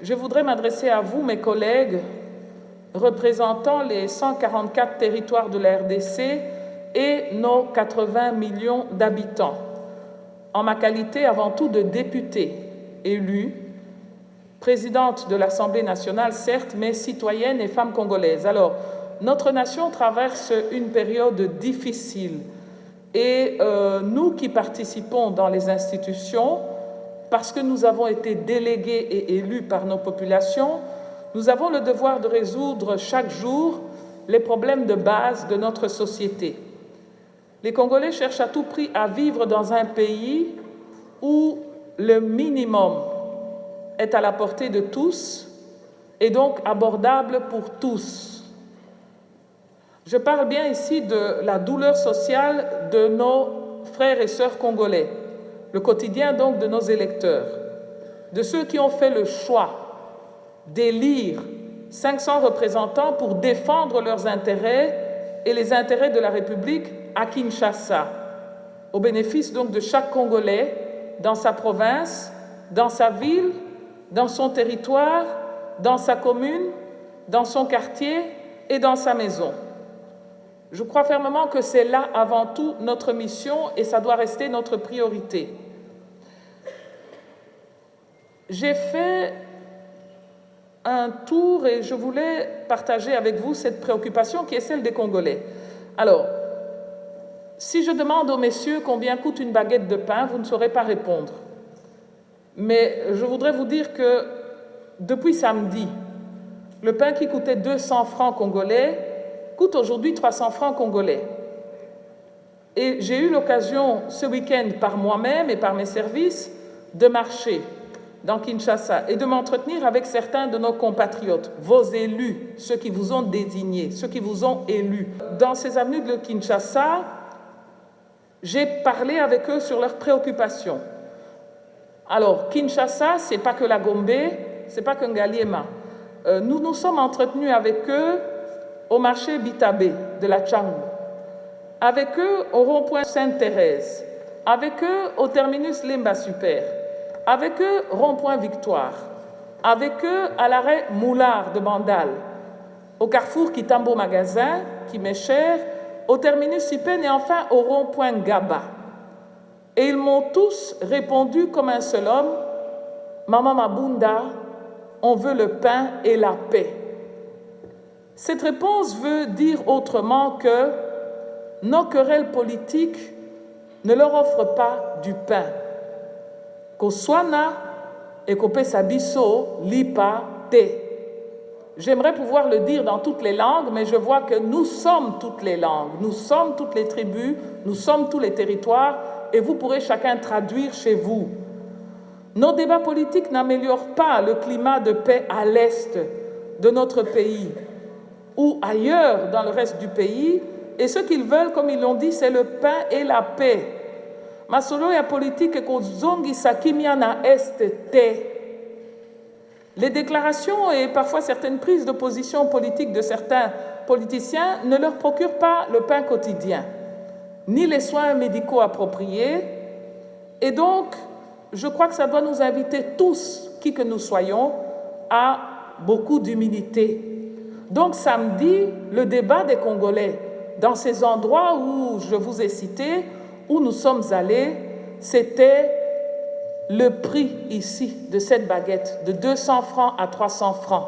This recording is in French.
Je voudrais m'adresser à vous, mes collègues, représentant les 144 territoires de la RDC et nos 80 millions d'habitants, en ma qualité avant tout de députée élue, présidente de l'Assemblée nationale, certes, mais citoyenne et femme congolaise. Alors, notre nation traverse une période difficile et nous qui participons dans les institutions, parce que nous avons été délégués et élus par nos populations, nous avons le devoir de résoudre chaque jour les problèmes de base de notre société. Les Congolais cherchent à tout prix à vivre dans un pays où le minimum est à la portée de tous et donc abordable pour tous. Je parle bien ici de la douleur sociale de nos frères et sœurs congolais, le quotidien donc de nos électeurs, de ceux qui ont fait le choix d'élire 500 représentants pour défendre leurs intérêts et les intérêts de la République à Kinshasa, au bénéfice donc de chaque Congolais dans sa province, dans sa ville, dans son territoire, dans sa commune, dans son quartier et dans sa maison. Je crois fermement que c'est là avant tout notre mission et ça doit rester notre priorité. J'ai fait un tour et je voulais partager avec vous cette préoccupation qui est celle des Congolais. Alors, si je demande aux messieurs combien coûte une baguette de pain, vous ne saurez pas répondre. Mais je voudrais vous dire que depuis samedi, le pain qui coûtait 200 francs congolais coûte aujourd'hui 300 francs congolais. Et j'ai eu l'occasion ce week-end par moi-même et par mes services de marcher dans Kinshasa et de m'entretenir avec certains de nos compatriotes, vos élus, ceux qui vous ont désignés, ceux qui vous ont élus. Dans ces avenues de Kinshasa, j'ai parlé avec eux sur leurs préoccupations. Alors, Kinshasa, ce n'est pas que la Gombe, ce n'est pas que Ngaliema. Nous nous sommes entretenus avec eux au marché Bitabé de la Tchangou, avec eux au rond-point Sainte-Thérèse, avec eux au terminus Lemba Super, avec eux rond-point Victoire, avec eux à l'arrêt Moulard de Bandal, au carrefour Kitambo Magasin, qui m'est cher, au terminus Sipen et enfin au rond-point Gaba. Et ils m'ont tous répondu comme un seul homme, « Maman Mabunda, on veut le pain et la paix ». Cette réponse veut dire autrement que nos querelles politiques ne leur offrent pas du pain. Koswana et Kopesabiso lipa te. J'aimerais pouvoir le dire dans toutes les langues, mais je vois que nous sommes toutes les langues, nous sommes toutes les tribus, nous sommes tous les territoires, et vous pourrez chacun traduire chez vous. Nos débats politiques n'améliorent pas le climat de paix à l'est de notre pays ou ailleurs dans le reste du pays, et ce qu'ils veulent, comme ils l'ont dit, c'est le pain et la paix. Masolo ya politique kozongi sakimia na est te. Les déclarations et parfois certaines prises de position politique de certains politiciens ne leur procurent pas le pain quotidien, ni les soins médicaux appropriés. Et donc, je crois que ça doit nous inviter tous, qui que nous soyons, à beaucoup d'humilité. Donc, samedi, le débat des Congolais, dans ces endroits où je vous ai cités, où nous sommes allés, c'était le prix ici de cette baguette, de 200 francs à 300 francs.